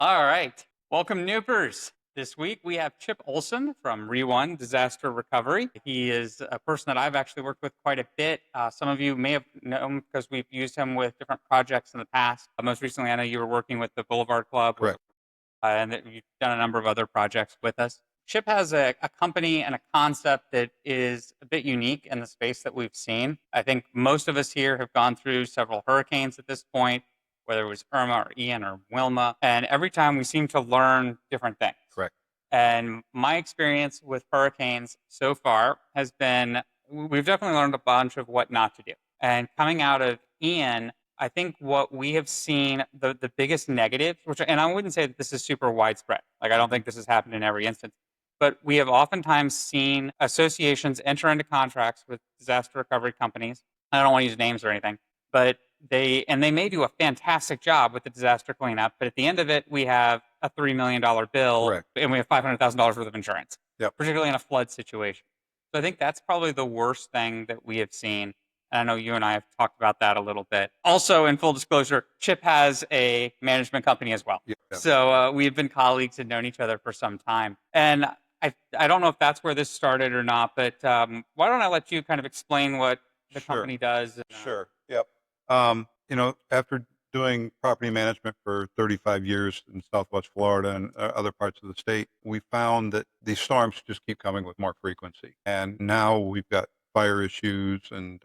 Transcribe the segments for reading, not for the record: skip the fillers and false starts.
All right. Welcome, Noopers. This week we have Chip Olson from RE1 Disaster Recovery. He is a person that I've actually worked with quite a bit. Some of you may have known him because we've used him with different projects in the past. Most recently, I know you were working with the Boulevard Club, Correct. and that you've done a number of other projects with us. Chip has a company and a concept that is a bit unique in the space that we've seen. I think most of us here have gone through several hurricanes at this point, whether it was Irma or Ian or Wilma, and every time we seem to learn different things. Correct. And my experience with hurricanes so far has been we've definitely learned a bunch of what not to do. And coming out of Ian, I think what we have seen, the biggest negative, and I wouldn't say that this is super widespread. Like, I don't think this has happened in every instance, but we have oftentimes seen associations enter into contracts with disaster recovery companies. I don't want to use names or anything, but they may do a fantastic job with the disaster cleanup, but at the end of it, we have a $3 million bill. Correct. And we have $500,000 worth of insurance, Yep. particularly in a flood situation. So I think that's probably the worst thing that we have seen. And I know you and I have talked about that a little bit. Also, in full disclosure, Chip has a management company as well. Yep. So we've been colleagues and known each other for some time. And I don't know if that's where this started or not, but why don't I let you kind of explain what the Sure. company does? Sure. Yep. After doing property management for 35 years in Southwest Florida and other parts of the state, we found that these storms just keep coming with more frequency. And now we've got fire issues and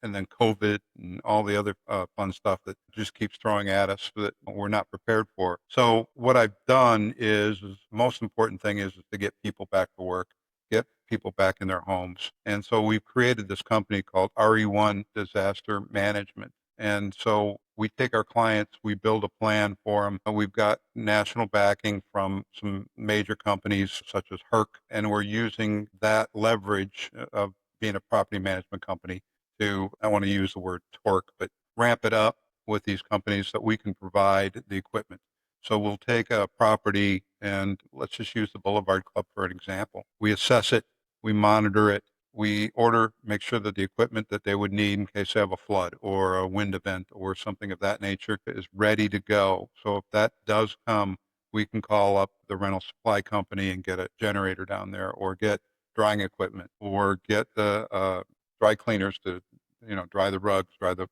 then COVID and all the other fun stuff that just keeps throwing at us that we're not prepared for. So what I've done is most important thing is to get people back to work, get people back in their homes. And so we've created this company called RE1 Disaster Management. And so we take our clients, we build a plan for them. We've got national backing from some major companies such as HERC, and we're using that leverage of being a property management company to, I want to use the word torque, but ramp it up with these companies that we can provide the equipment. So we'll take a property and let's just use the Boulevard Club for an example. We assess it, we monitor it, we make sure that the equipment that they would need in case they have a flood or a wind event or something of that nature is ready to go. So if that does come, we can call up the rental supply company and get a generator down there or get drying equipment or get the dry cleaners to, dry the rugs, dry the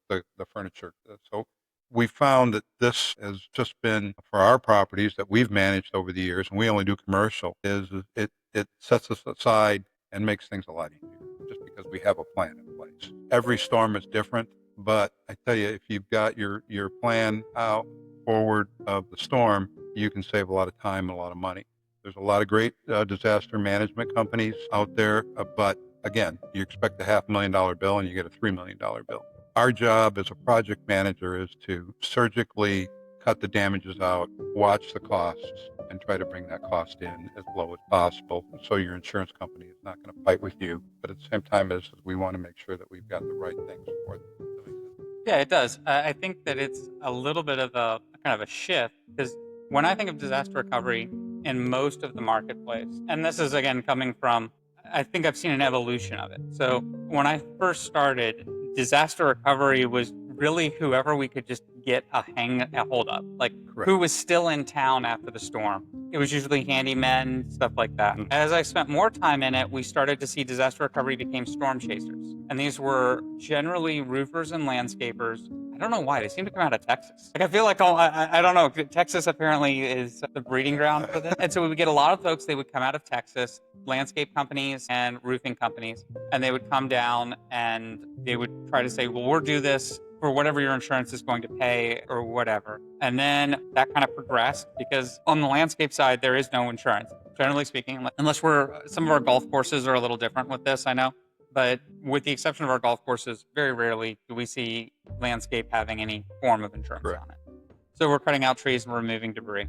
furniture. So we found that this has just been for our properties that we've managed over the years, and we only do commercial, is it sets us aside and makes things a lot easier just because we have a plan in place. Every storm is different, but I tell you, if you've got your plan out forward of the storm, you can save a lot of time and a lot of money. There's a lot of great disaster management companies out there, but again, you expect a $500,000 bill and you get a $3 million bill. Our job as a project manager is to surgically cut the damages out, watch the costs, and try to bring that cost in as low as possible so your insurance company is not going to fight with you. But at the same time, as we want to make sure that we've got the right things for them. Yeah, it does. I think that it's a little bit of a kind of a shift because when I think of disaster recovery in most of the marketplace, and this is again coming from, I think I've seen an evolution of it. So when I first started, disaster recovery was really whoever we could just get a hold of, like Correct. who was still in town after the storm. It was usually handymen, stuff like that. Mhm. As I spent more time in it, we started to see disaster recovery became storm chasers. And these were generally roofers and landscapers. I don't know why. They seem to come out of Texas. Like, I feel like, I don't know. Texas apparently is the breeding ground for this. And so we would get a lot of folks, they would come out of Texas, landscape companies and roofing companies, and they would come down and they would try to say, well, we'll do this for whatever your insurance is going to pay or whatever. And then that kind of progressed because on the landscape side, there is no insurance, generally speaking, unless some of our golf courses are a little different with this, I know. But with the exception of our golf courses, very rarely do we see landscape having any form of insurance Correct. on it. So we're cutting out trees and removing debris.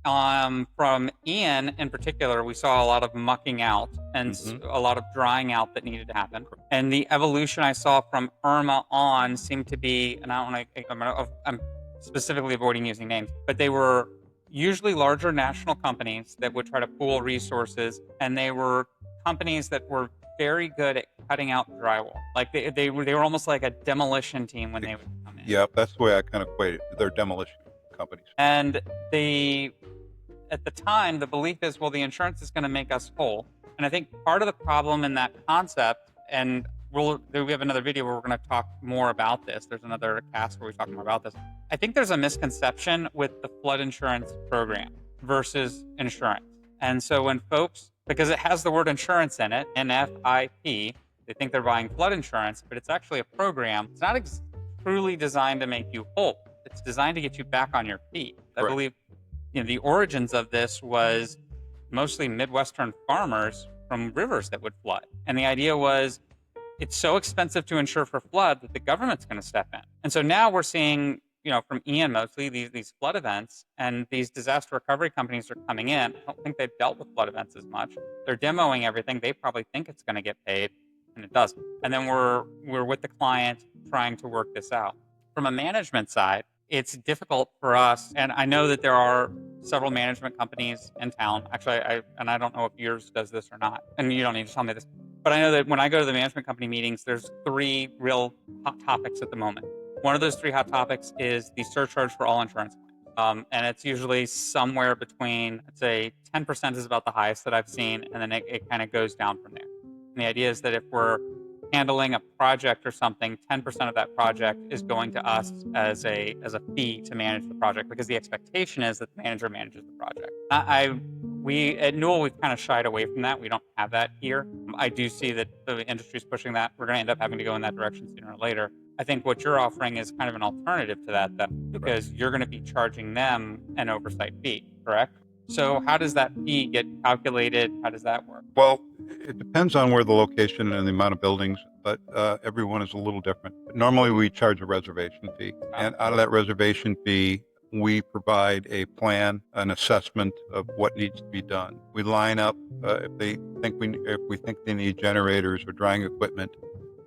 From Ian in particular, we saw a lot of mucking out and a lot of drying out that needed to happen. And the evolution I saw from Irma on seemed to be, and I'm specifically avoiding using names, but they were usually larger national companies that would try to pool resources, and they were companies that were very good at cutting out drywall. Like they were almost like a demolition team when they would come in. Yeah, that's the way I kind of equate it. They're demolition companies. And at the time, the belief is, well, the insurance is going to make us whole. And I think part of the problem in that concept, and we have another video where we're going to talk more about this. There's another cast where we talk more about this. I think there's a misconception with the flood insurance program versus insurance. And so when folks, because it has the word insurance in it, NFIP, they think they're buying flood insurance, but it's actually a program. It's not truly designed to make you whole. It's designed to get you back on your feet. I Right. believe the origins of this was mostly Midwestern farmers from rivers that would flood. And the idea was it's so expensive to insure for flood that the government's going to step in. And so now we're seeing, from Ian mostly, these flood events, and these disaster recovery companies are coming in. I don't think they've dealt with flood events as much. They're demoing everything. They probably think it's going to get paid, and it doesn't. And then we're with the client trying to work this out. From a management side, it's difficult for us, and I know that there are several management companies in town. Actually, I don't know if yours does this or not, and you don't need to tell me this, but I know that when I go to the management company meetings, there's 3 real hot topics at the moment. One of those 3 hot topics is the surcharge for all insurance claims, and it's usually somewhere between, I'd say, 10% is about the highest that I've seen, and then it kind of goes down from there. And the idea is that if we're handling a project or something, 10% of that project is going to us as a fee to manage the project, because the expectation is that the manager manages the project. We at Newell, we've kind of shied away from that. We don't have that here. I do see that the industry is pushing that. We're going to end up having to go in that direction sooner or later. I think what you're offering is kind of an alternative to that, though, because you're going to be charging them an oversight fee, correct? So how does that fee get calculated? How does that work? Well, it depends on where the location and the amount of buildings, but everyone is a little different. Normally, we charge a reservation fee, and out of that reservation fee, we provide a plan, an assessment of what needs to be done. We line up if we think they need generators or drying equipment,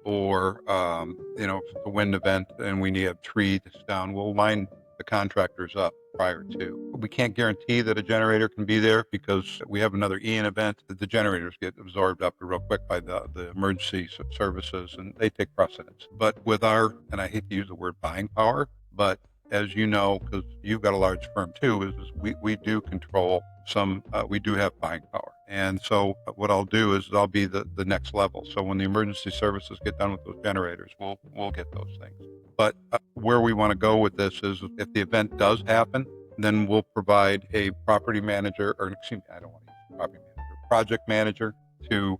or if it's a wind event and we need a tree that's down, we'll line the contractors up prior to. We can't guarantee that a generator can be there because we have another Ian event that the generators get absorbed up real quick by the emergency services, and they take precedence. But with our, and I hate to use the word buying power, but as you know, because you've got a large firm too, is we do control some, we do have buying power. And so what I'll do is I'll be the next level. So when the emergency services get done with those generators, we'll get those things. But where we want to go with this is if the event does happen, then we'll provide a property manager, or excuse me, I don't want to use property manager, project manager to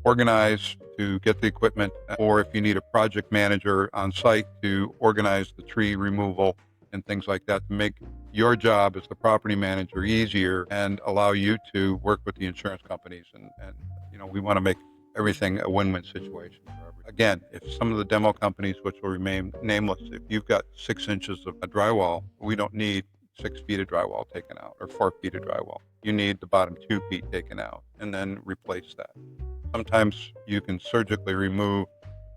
organize, to get the equipment, or if you need a project manager on site to organize the tree removal and things like that, to make your job as the property manager easier and allow you to work with the insurance companies. And we want to make everything a win-win situation for everyone. Again, if some of the demo companies, which will remain nameless, if you've got 6 inches of drywall, we don't need 6 feet of drywall taken out or 4 feet of drywall. You need the bottom 2 feet taken out and then replace that. Sometimes you can surgically remove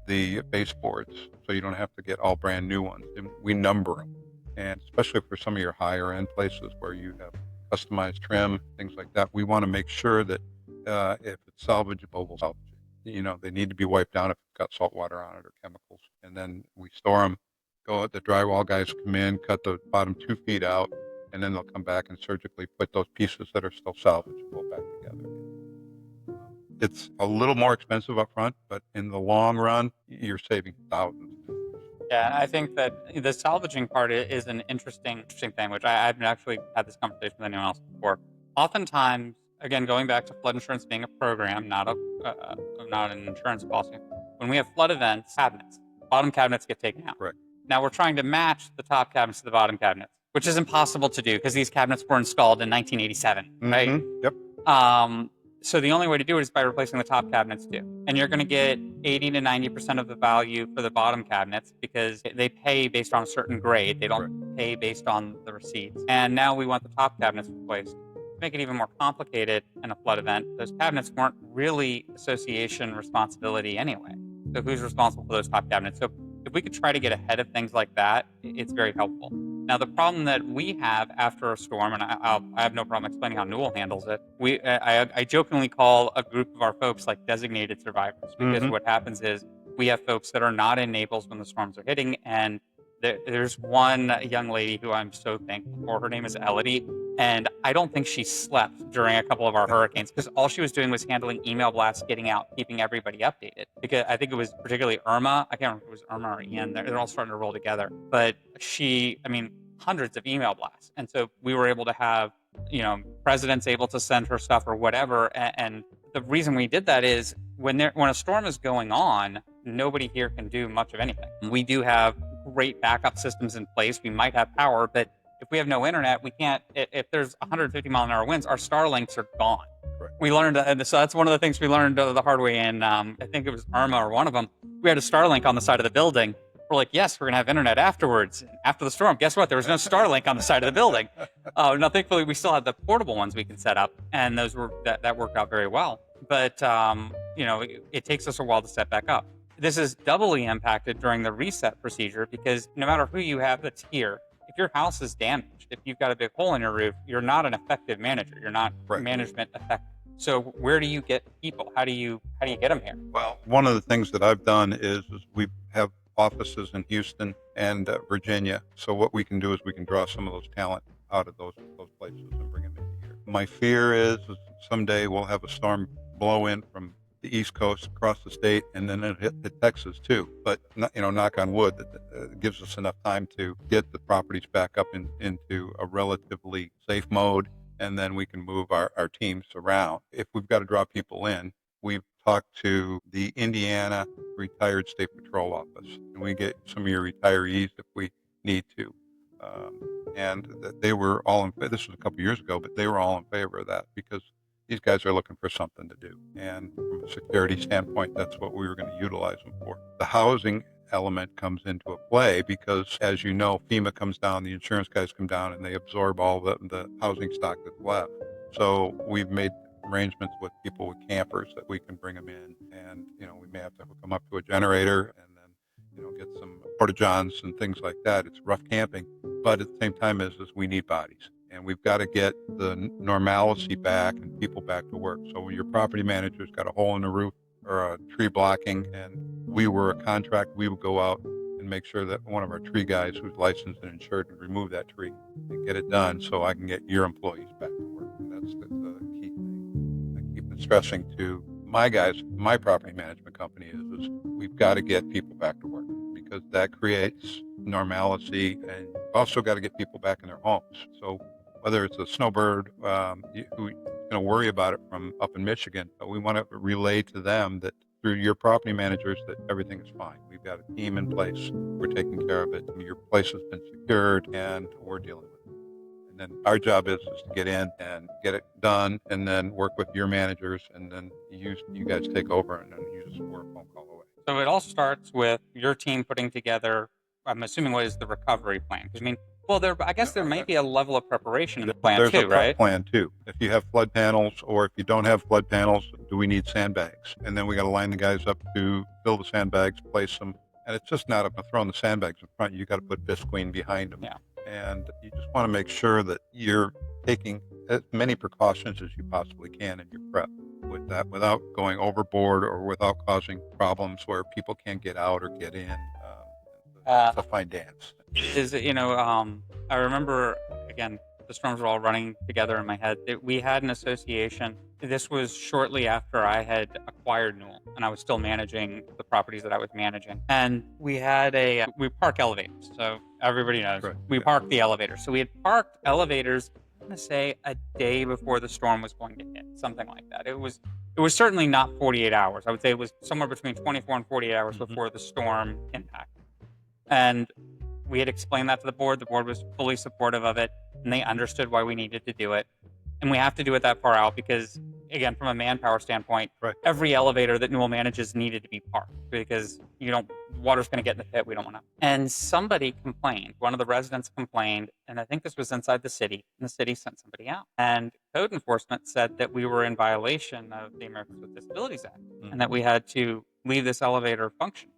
the baseboards so you don't have to get all brand new ones. And we number them. And especially for some of your higher end places where you have customized trim, things like that, we want to make sure that if it's salvageable, we'll salvage it. They need to be wiped down if it's got salt water on it or chemicals. And then we store them. The drywall guys come in, cut the bottom 2 feet out, and then they'll come back and surgically put those pieces that are still salvageable back together. It's a little more expensive up front, but in the long run, you're saving thousands. Yeah, I think that the salvaging part is an interesting thing, which I haven't actually had this conversation with anyone else before. Oftentimes, again, going back to flood insurance being a program, not an insurance policy, when we have flood events, bottom cabinets get taken out. Correct. Now we're trying to match the top cabinets to the bottom cabinets, which is impossible to do because these cabinets were installed in 1987, right? Mm-hmm. Yep. So the only way to do it is by replacing the top cabinets too. And you're going to get 80 to 90% of the value for the bottom cabinets because they pay based on a certain grade. They don't pay based on the receipts. And now we want the top cabinets replaced. To make it even more complicated in a flood event, those cabinets weren't really association responsibility anyway. So who's responsible for those top cabinets? So if we could try to get ahead of things like that, it's very helpful. Now, the problem that we have after a storm, and I have no problem explaining how Newell handles it, I jokingly call a group of our folks like designated survivors, because what happens is we have folks that are not in Naples when the storms are hitting, and There's one young lady who I'm so thankful for. Her name is Elodie. And I don't think she slept during a couple of our hurricanes because all she was doing was handling email blasts, getting out, keeping everybody updated. Because I think it was particularly Irma. I can't remember if it was Irma or Ian. They're all starting to roll together. But hundreds of email blasts. And so we were able to have, presidents able to send her stuff or whatever. And the reason we did that is when a storm is going on, nobody here can do much of anything. We do have great backup systems in place. We might have power, but if we have no internet, we can't. If there's 150-mile-an-hour winds, our Starlinks are gone. Correct. We learned, so that's one of the things we learned the hard way. And I think it was Irma or one of them. We had a Starlink on the side of the building. We're like, yes, we're gonna have internet afterwards. And after the storm, guess what? There was no Starlink on the side of the building. Now, thankfully, we still had the portable ones we can set up, and those that worked out very well. But it takes us a while to set back up. This is doubly impacted during the reset procedure because no matter who you have that's here, if your house is damaged, if you've got a big hole in your roof, you're not an effective manager. You're not management effective. So where do you get people? How do you get them here? Well, one of the things that I've done is we have offices in Houston and Virginia. So what we can do is we can draw some of those talent out of those places and bring them in here. My fear is someday we'll have a storm blow in from the East Coast across the state, and then it hit Texas too. But knock on wood, that gives us enough time to get the properties back up into a relatively safe mode, and then we can move our teams around. If we've got to draw people in, we've talked to the Indiana Retired State Patrol Office, and we get some of your retirees if we need to. And they were all this was a couple years ago, but they were all in favor of that because these guys are looking for something to do. And from a security standpoint, that's what we were going to utilize them for. The housing element comes into a play because, as you know, FEMA comes down, the insurance guys come down, and they absorb all the housing stock that's left. So we've made arrangements with people with campers that we can bring them in. And, we may have to hook them up to a generator and then, get some porta-johns and things like that. It's rough camping. But at the same time as we need bodies. And we've got to get the normalcy back and people back to work. So when your property manager's got a hole in the roof or a tree blocking and we were a contract, we would go out and make sure that one of our tree guys who's licensed and insured would remove that tree and get it done so I can get your employees back to work. And that's the key thing. I keep stressing to my guys, my property management company is we've got to get people back to work because that creates normalcy, and you've also got to get people back in their homes. So whether it's a snowbird who's going to worry about it from up in Michigan, but we want to relay to them that through your property managers that everything is fine. We've got a team in place. We're taking care of it. Your place has been secured, and we're dealing with it. And then our job is to get in and get it done, and then work with your managers, and then you guys take over, and then you just work a phone call away. So it all starts with your team putting together, I'm assuming, what is the recovery plan? Because I guess there may be a level of preparation in the plan There's too, a right? plan too. If you have flood panels, or if you don't have flood panels, do we need sandbags? And then we got to line the guys up to fill the sandbags, place them. And it's just not about throwing the sandbags in front. You got to put visqueen behind them. Yeah. And you just want to make sure that you're taking as many precautions as you possibly can in your prep with that, without going overboard or without causing problems where people can't get out or get in. It's a fine dance. I remember, again, the storms were all running together in my head. We had an association. This was shortly after I had acquired Newell, and I was still managing the properties that I was managing. And we had we park elevators. So everybody knows we park the elevators. So we had parked elevators, I'm going to say a day before the storm was going to hit, something like that. It was certainly not 48 hours. I would say it was somewhere between 24 and 48 hours before the storm impacted. And we had explained that to the board. The board was fully supportive of it, and they understood why we needed to do it. And we have to do it that far out because, again, from a manpower standpoint, every elevator that Newell manages needed to be parked because water's going to get in the pit. We don't want to. And somebody complained. One of the residents complained, and I think this was inside the city, and the city sent somebody out. And code enforcement said that we were in violation of the Americans with Disabilities Act and that we had to leave this elevator functioning.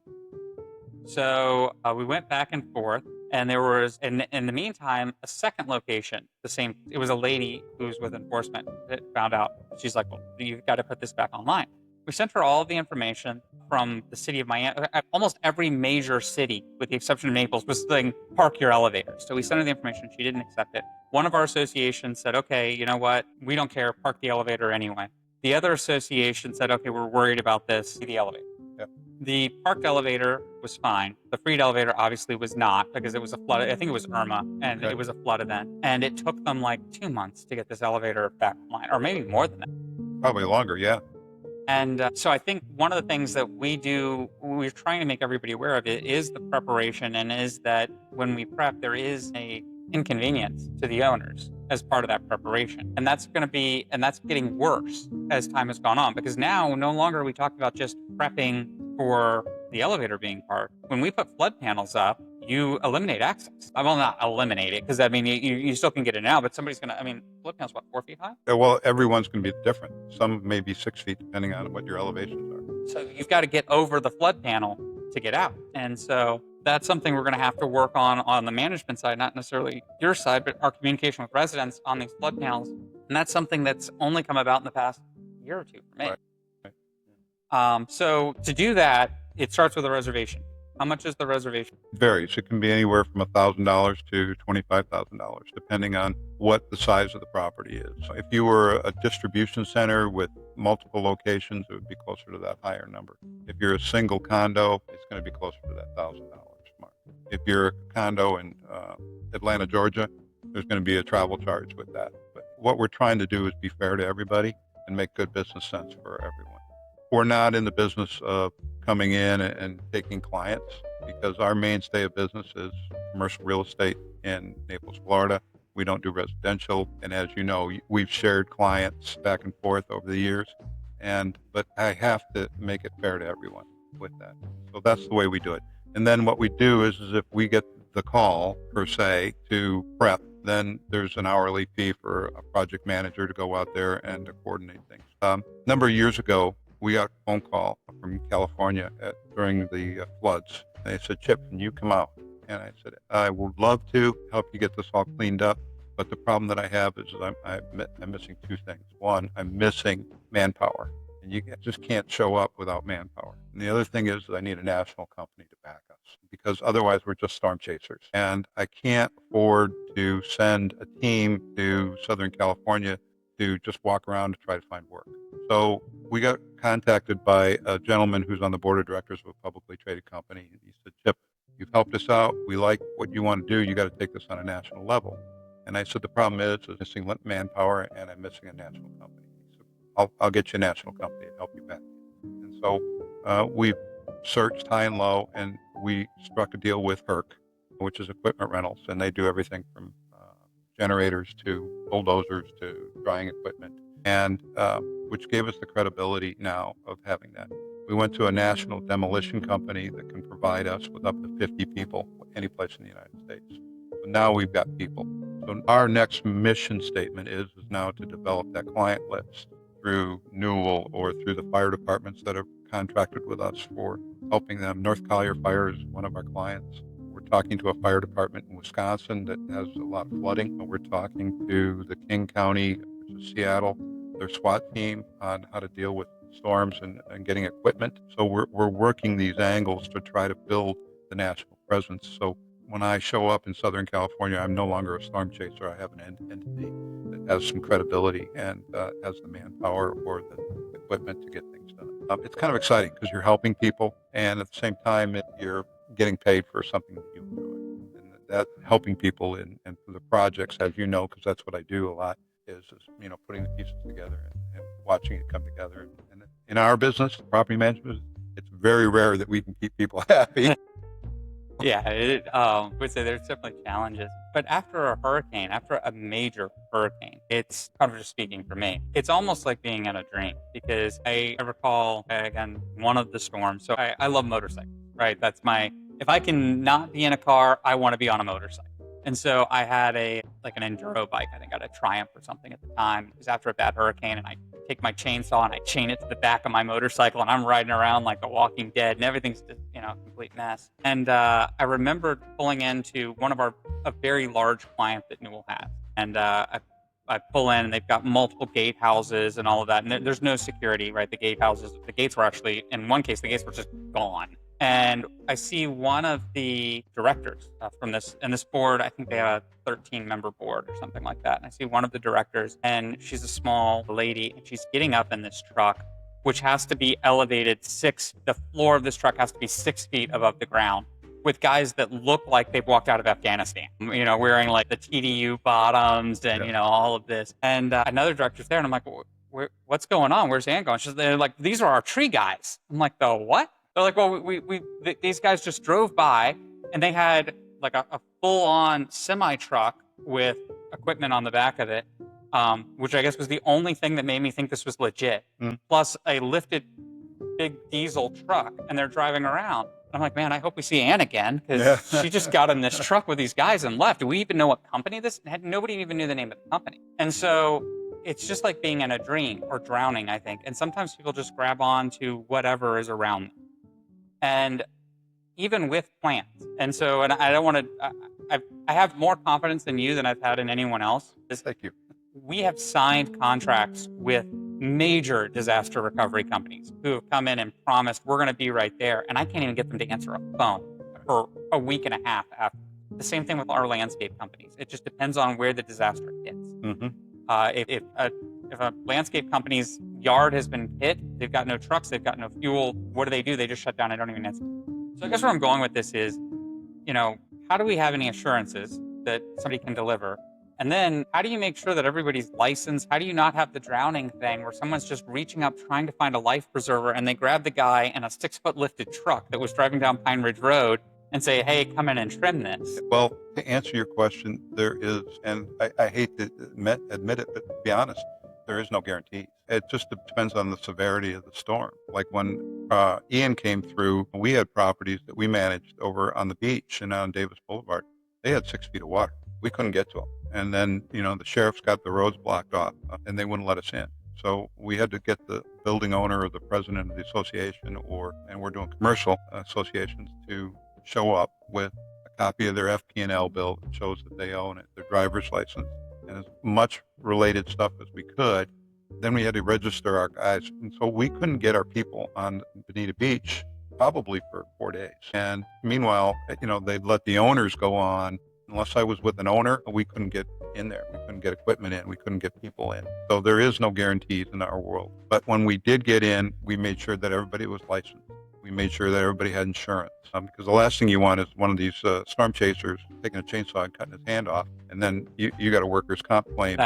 So we went back and forth, and there was, in the meantime, a second location, it was a lady who was with enforcement that found out. She's like, well, you've got to put this back online. We sent her all of the information from the city of Miami. Almost every major city, with the exception of Naples, was saying, park your elevators. So we sent her the information. She didn't accept it. One of our associations said, okay, you know what? We don't care. Park the elevator anyway. The other association said, okay, we're worried about this. The elevator. Yep. The parked elevator was fine. The freed elevator obviously was not, because it was a flood. I think it was Irma, and Okay. it was a flood event. And it took them like 2 months to get this elevator back online, or maybe more than that. Probably longer. Yeah. And so I think one of the things that we do, we're trying to make everybody aware of it, is the preparation, and is that when we prep, there is a inconvenience to the owners as part of that preparation. And that's getting worse as time has gone on, because now no longer are we talking about just prepping for the elevator being parked. When we put flood panels up, you eliminate access. I will not eliminate it, because I mean, you still can get in and out, but somebody's going to, I mean, flood panels, what, 4 feet high? Well, everyone's going to be different. Some may be 6 feet, depending on what your elevations are. So you've got to get over the flood panel to get out. And so that's something we're going to have to work on the management side, not necessarily your side, but our communication with residents on these flood panels. And that's something that's only come about in the past year or two for me. Right. So to do that, it starts with a reservation. How much is the reservation? It varies. It can be anywhere from $1,000 to $25,000, depending on what the size of the property is. If you were a distribution center with multiple locations, it would be closer to that higher number. If you're a single condo, it's going to be closer to that $1,000 mark. If you're a condo in Atlanta, Georgia, there's going to be a travel charge with that. But what we're trying to do is be fair to everybody and make good business sense for everyone. We're not in the business of coming in and taking clients, because our mainstay of business is commercial real estate in Naples, Florida. We don't do residential. And as you know, we've shared clients back and forth over the years. But I have to make it fair to everyone with that. So that's the way we do it. And then what we do is if we get the call, per se, to prep, then there's an hourly fee for a project manager to go out there and to coordinate things. A number of years ago, we got a phone call from California during the floods. They said, Chip, can you come out? And I said, I would love to help you get this all cleaned up. But the problem that I have is I'm missing 2 things. One, I'm missing manpower. And you just can't show up without manpower. And the other thing is that I need a national company to back us, because otherwise we're just storm chasers. And I can't afford to send a team to Southern California to just walk around to try to find work. So we got contacted by a gentleman who's on the board of directors of a publicly traded company. And he said, Chip, you've helped us out. We like what you want to do. You got to take this on a national level. And I said, the problem is I'm missing manpower and I'm missing a national company. He said, I'll get you a national company to help you back. And so we searched high and low, and we struck a deal with Herc, which is equipment rentals. And they do everything from generators to bulldozers to drying equipment, and which gave us the credibility now of having that. We went to a national demolition company that can provide us with up to 50 people any place in the United States. So now we've got people. So our next mission statement is now to develop that client list through Newell or through the fire departments that have contracted with us for helping them. North Collier Fire is one of our clients. We're talking to a fire department in Wisconsin that has a lot of flooding. We're talking to the King County, which is Seattle, their SWAT team on how to deal with storms and getting equipment. So we're working these angles to try to build the national presence. So when I show up in Southern California, I'm no longer a storm chaser. I have an entity that has some credibility and has the manpower or the equipment to get things done. It's kind of exciting because you're helping people, and at the same time, you're getting paid for something that you enjoy. And that helping people and for the projects, as you know, because that's what I do a lot, is putting the pieces together and watching it come together. And in our business, property management, it's very rare that we can keep people happy. Yeah, I would say there's definitely challenges. But after a major hurricane, it's kind of just speaking for me, it's almost like being in a dream, because I recall, again, one of the storms. So I love motorcycles, right? If I can not be in a car, I want to be on a motorcycle. And so I had an enduro bike. I think I had a Triumph or something at the time. It was after a bad hurricane, and I take my chainsaw and I chain it to the back of my motorcycle, and I'm riding around like The Walking Dead, and everything's just, a complete mess. And I remembered pulling into a very large client that Newell has. And I I pull in and they've got multiple gatehouses and all of that. And there's no security, right? The gates were actually, in one case, the gates were just gone. And I see one of the directors from this board, I think they have a 13-member board or something like that. And I see one of the directors, and she's a small lady, and she's getting up in this truck, which has to be elevated the floor of this truck has to be 6 feet above the ground, with guys that look like they've walked out of Afghanistan, wearing like the TDU bottoms and, all of this. And another director's there, and I'm like, what's going on? Where's Ann going? They're like, these are our tree guys. I'm like, the what? They're like, well, these guys just drove by, and they had like a full-on semi-truck with equipment on the back of it, which I guess was the only thing that made me think this was legit, plus a lifted big diesel truck, and they're driving around. I'm like, man, I hope we see Ann again, because she just got in this truck with these guys and left. Do we even know what company this? Nobody even knew the name of the company. And so it's just like being in a dream or drowning, I think. And sometimes people just grab on to whatever is around them. And even with plans. And so, and I don't want to, I have more confidence than you than I've had in anyone else. Thank you. We have signed contracts with major disaster recovery companies who have come in and promised we're going to be right there. And I can't even get them to answer a phone for a week and a half after. The same thing with our landscape companies. It just depends on where the disaster hits. Mm-hmm. If a landscape company's yard has been hit, they've got no trucks, they've got no fuel, what do? They just shut down and don't even answer. So I guess where I'm going with this is, how do we have any assurances that somebody can deliver? And then how do you make sure that everybody's licensed? How do you not have the drowning thing where someone's just reaching up trying to find a life preserver, and they grab the guy in a 6-foot lifted truck that was driving down Pine Ridge Road and say, hey, come in and trim this? Well, to answer your question, there is, and I hate to admit it, but to be honest, there is no guarantee. It just depends on the severity of the storm. Like when Ian came through, we had properties that we managed over on the beach and on Davis Boulevard. They had 6 feet of water. We couldn't get to them. And then, the sheriff's got the roads blocked off, and they wouldn't let us in. So we had to get the building owner or the president of the association, and we're doing commercial associations, to show up with a copy of their FP&L bill that shows that they own it, their driver's license, and as much related stuff as we could. Then we had to register our guys. And so we couldn't get our people on Bonita Beach probably for 4 days. And meanwhile, they'd let the owners go on. Unless I was with an owner, we couldn't get in there. We couldn't get equipment in. We couldn't get people in. So there is no guarantees in our world. But when we did get in, we made sure that everybody was licensed. We made sure that everybody had insurance. Because the last thing you want is one of these storm chasers taking a chainsaw and cutting his hand off. And then you got a workers' comp claim.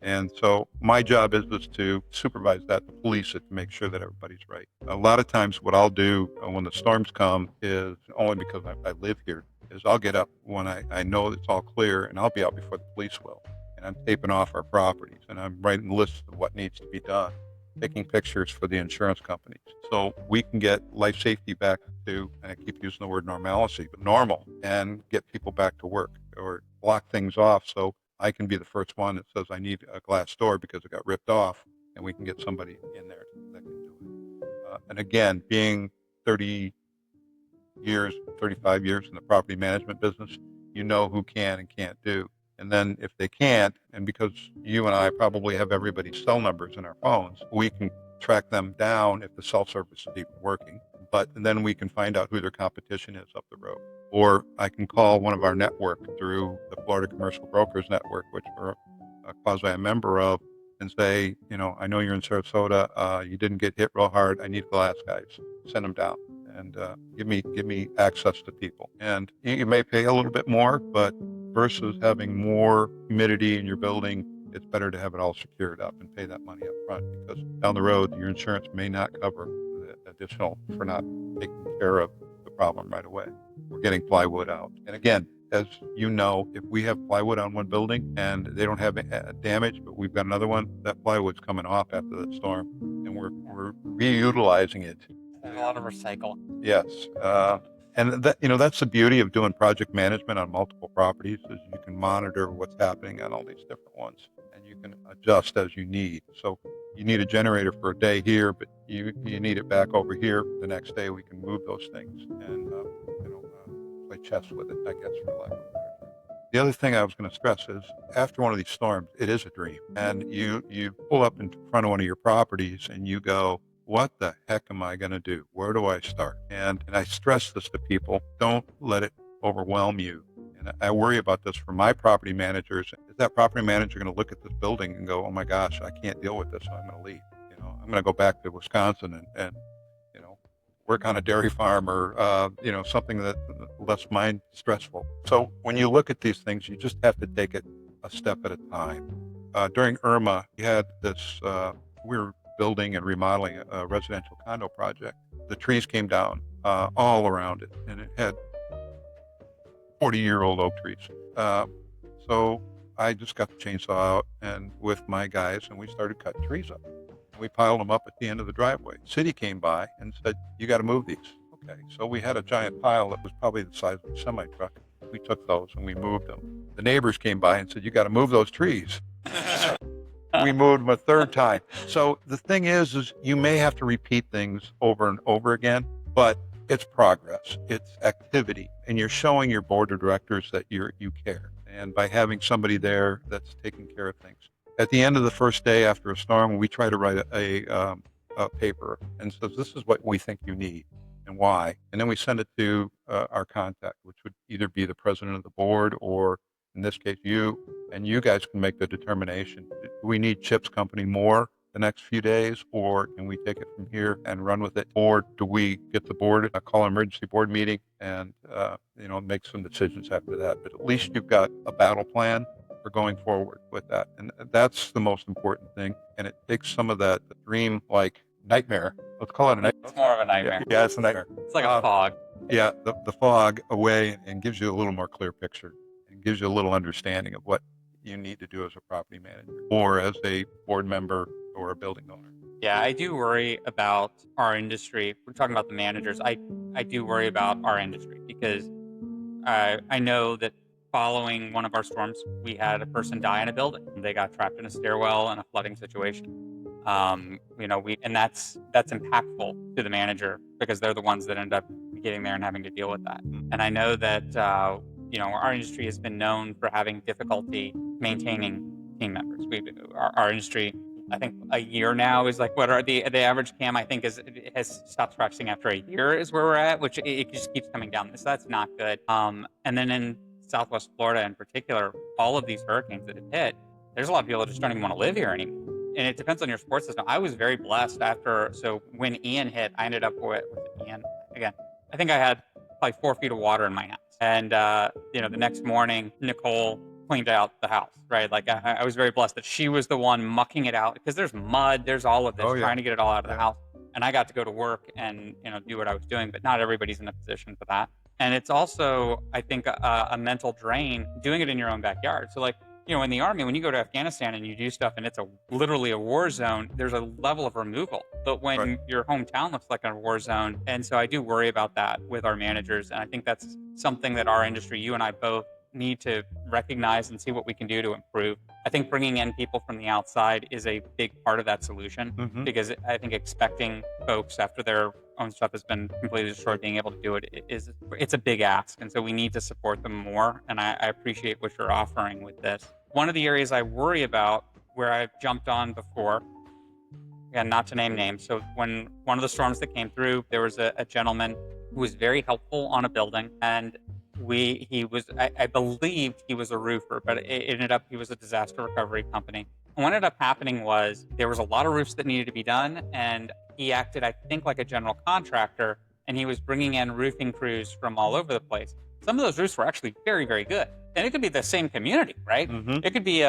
And so my job is to supervise that, to police it, to make sure that everybody's right. A lot of times what I'll do when the storms come is, only because I live here, is I'll get up when I know it's all clear, and I'll be out before the police will. And I'm taping off our properties, and I'm writing lists of what needs to be done, taking pictures for the insurance companies. So we can get life safety back to, and I keep using the word normalcy, but normal, and get people back to work or block things off. So I can be the first one that says I need a glass door because it got ripped off, and we can get somebody in there that can do it. And again, being 35 years in the property management business, who can and can't do. And then if they can't, and because you and I probably have everybody's cell numbers in our phones, we can track them down if the cell service is even working. But then we can find out who their competition is up the road. Or I can call one of our network through the Florida Commercial Brokers Network, which we're quasi a member of, and say, I know you're in Sarasota. You didn't get hit real hard. I need glass guys. Send them down and give me access to people. And you may pay a little bit more, but versus having more humidity in your building, it's better to have it all secured up and pay that money up front, because down the road, your insurance may not cover the additional for not taking care of the problem right away. We're getting plywood out. And again, as you know, if we have plywood on one building and they don't have damage, but we've got another one, that plywood's coming off after the storm, and we're reutilizing it. There's a lot of recycle. Yes. And that's the beauty of doing project management on multiple properties, is you can monitor what's happening on all these different ones, and you can adjust as you need. So you need a generator for a day here, but you need it back over here. The next day we can move those things and play chess with it, I guess, for lack of a better term. The other thing I was going to stress is after one of these storms, it is a dream. And you pull up in front of one of your properties and you go, what the heck am I going to do? Where do I start? And I stress this to people, don't let it overwhelm you. And I worry about this for my property managers. Is that property manager going to look at this building and go, oh my gosh, I can't deal with this, so I'm going to leave. I'm going to go back to Wisconsin and work on a dairy farm or, something that less mind stressful. So when you look at these things, you just have to take it a step at a time. During Irma, we had this, we were building and remodeling a residential condo project. The trees came down all around it, and it had 40-year-old oak trees. So I just got the chainsaw out and with my guys, and we started cutting trees up. We piled them up at the end of the driveway. City came by and said, you got to move these. Okay, so we had a giant pile that was probably the size of a semi-truck. We took those and we moved them. The neighbors came by and said, you got to move those trees. We moved them a third time. So the thing is you may have to repeat things over and over again, but it's progress, it's activity, and you're showing your board of directors that you care. And by having somebody there that's taking care of things. At the end of the first day after a storm, we try to write a paper and says, this is what we think you need and why. And then we send it to our contact, which would either be the president of the board or, in this case, you. And you guys can make the determination. Do we need Chip's company more the next few days, or can we take it from here and run with it? Or do we get the board, call an emergency board meeting and, make some decisions after that? But at least you've got a battle plan for going forward with that. And that's the most important thing. And it takes some of that dream-like nightmare. Let's call it a nightmare. It's more of a nightmare. Yeah, it's a nightmare. It's like a fog. Yeah, the fog away and gives you a little more clear picture and gives you a little understanding of what you need to do as a property manager or as a board member or a building owner. Yeah, I do worry about our industry. We're talking about the managers. I do worry about our industry because I know that following one of our storms, we had a person die in a building. They got trapped in a stairwell in a flooding situation. And that's impactful to the manager because they're the ones that end up getting there and having to deal with that. And I know that our industry has been known for having difficulty maintaining team members. Our industry, I think a year now is like what are the average CAM I think has stopped practicing after a year is where we're at, which it just keeps coming down. So that's not good. And then in Southwest Florida in particular, all of these hurricanes that have hit, there's a lot of people that just don't even want to live here anymore. And it depends on your support system. I was very blessed so when Ian hit, I ended up with Ian again. I think I had like 4 feet of water in my house. And, the next morning, Nicole cleaned out the house, right? Like I was very blessed that she was the one mucking it out because there's mud, there's all of this, trying to get it all out of the house. And I got to go to work and, do what I was doing, but not everybody's in a position for that. And it's also, I think, a mental drain doing it in your own backyard. So like, in the Army, when you go to Afghanistan and you do stuff and it's literally a war zone, there's a level of removal. But when your hometown looks like a war zone, and so I do worry about that with our managers. And I think that's something that our industry, you and I both need to recognize and see what we can do to improve. I think bringing in people from the outside is a big part of that solution because I think expecting folks after their own stuff has been completely destroyed, being able to do it's a big ask. And so we need to support them more. And I appreciate what you're offering with this. One of the areas I worry about where I've jumped on before, again, not to name names. So when one of the storms that came through, there was a gentleman who was very helpful on a building and I believed he was a roofer, but it ended up he was a disaster recovery company. And what ended up happening was there was a lot of roofs that needed to be done, and he acted, I think, like a general contractor, and he was bringing in roofing crews from all over the place. Some of those roofs were actually very, very good. And it could be the same community, right? It could be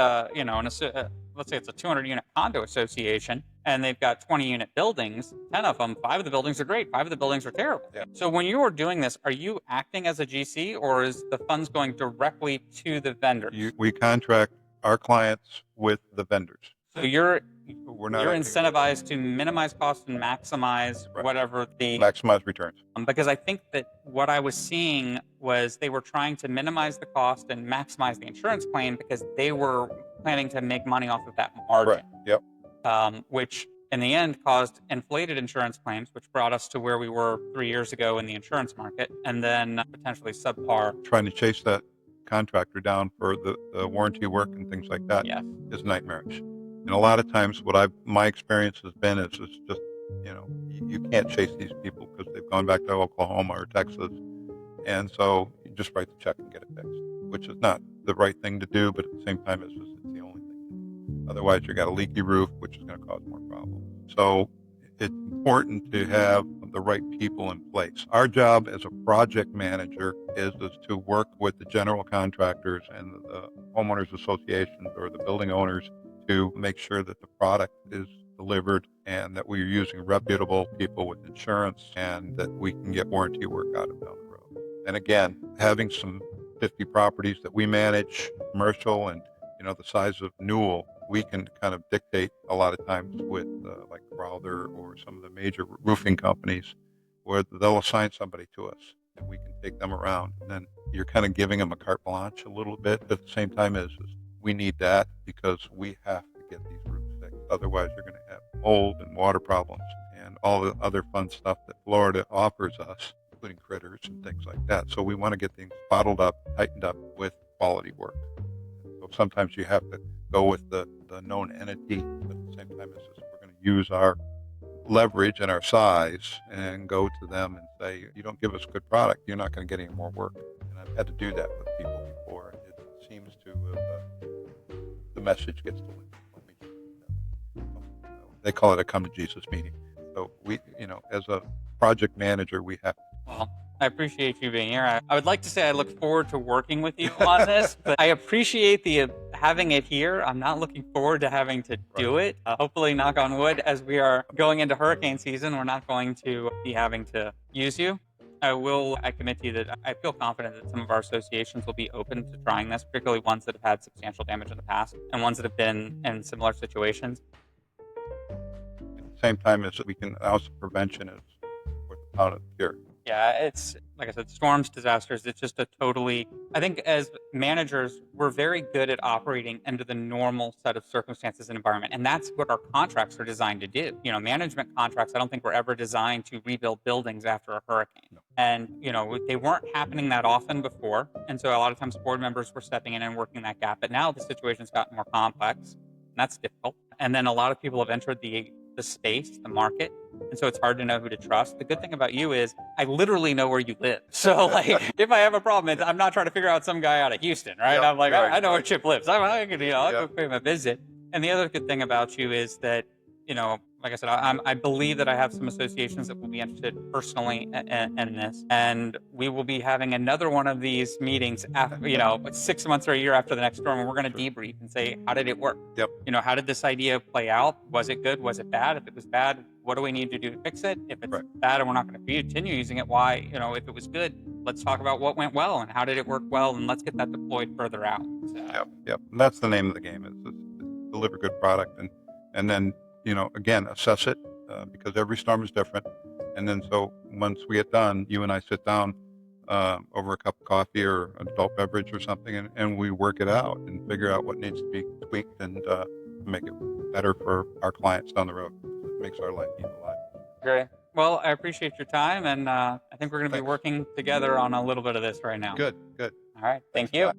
let's say it's a 200-unit condo association, and they've got 20-unit buildings. 10 of them, 5 of the buildings are great, 5 of the buildings are terrible. Yeah. So when you are doing this, are you acting as a GC, or is the funds going directly to the vendors? We contract our clients with the vendors. So you're incentivized to minimize costs and maximize whatever the maximize returns. Because I think that what I was seeing was they were trying to minimize the cost and maximize the insurance claim because they were planning to make money off of that margin. Right. Yep. Which in the end caused inflated insurance claims, which brought us to where we were 3 years ago in the insurance market, and then potentially subpar. Trying to chase that contractor down for the warranty work and things like that Yes. is nightmarish. And a lot of times my experience has been is it's just, you can't chase these people because they've gone back to Oklahoma or Texas. And so you just write the check and get it fixed, which is not the right thing to do, but at the same time, it's the only thing. Otherwise, you got a leaky roof, which is going to cause more problems. So it's important to have the right people in place. Our job as a project manager is to work with the general contractors and the homeowners associations or the building owners to make sure that the product is delivered and that we're using reputable people with insurance and that we can get warranty work out of down the road. And again, having some 50 properties that we manage, commercial, and the size of Newell, we can kind of dictate a lot of times with like Crowther or some of the major roofing companies, where they'll assign somebody to us and we can take them around. And then you're kind of giving them a carte blanche a little bit, but at the same time is we need that because we have to get these roofs fixed. Otherwise, you're going to have mold and water problems and all the other fun stuff that Florida offers us, including critters and things like that. So we want to get things bottled up, tightened up with quality work. So sometimes you have to go with the known entity, but at the same time, we're going to use our leverage and our size and go to them and say, you don't give us a good product, you're not going to get any more work. And I've had to do that with people before. It seems to the message gets delivered. They call it a come to Jesus meeting. So we, as a project manager, we have. Well, I appreciate you being here. I would like to say I look forward to working with you on this, but I appreciate the having it here. I'm not looking forward to having to do it. Hopefully, knock on wood, as we are going into hurricane season, we're not going to be having to use you. I commit to you that I feel confident that some of our associations will be open to trying this, particularly ones that have had substantial damage in the past and ones that have been in similar situations. At the same time as we can also prevention is worth the pound of the cure. Yeah, it's like I said, storms, disasters. It's just I think as managers, we're very good at operating under the normal set of circumstances and environment. And that's what our contracts are designed to do. Management contracts, I don't think were ever designed to rebuild buildings after a hurricane. No. And, they weren't happening that often before. And so a lot of times board members were stepping in and working that gap. But now the situation's gotten more complex, and that's difficult. And then a lot of people have entered the space, the market. And so it's hard to know who to trust. The good thing about you is I literally know where you live. So if I have a problem, I'm not trying to figure out some guy out of Houston, right? Yep, I'm like, right, I know where right. Chip lives. I'll go pay him a visit. And the other good thing about you is that, like I said, I believe that I have some associations that will be interested personally in this. And we will be having another one of these meetings after, 6 months or a year after the next storm. And we're going to debrief and say, how did it work? Yep. How did this idea play out? Was it good? Was it bad? If it was bad, what do we need to do to fix it? If it's bad and we're not going to continue using it, why? If it was good, let's talk about what went well and how did it work well, and let's get that deployed further out. So. Yep. And that's the name of the game, is to deliver good product and then, again, assess it because every storm is different. And then so once we get done, you and I sit down over a cup of coffee or an adult beverage or something, and we work it out and figure out what needs to be tweaked and make it better for our clients down the road. It makes our life even a lot. Great. Well, I appreciate your time, and I think we're going to be working together on a little bit of this right now. Good. All right. Thank Thanks a you. lot.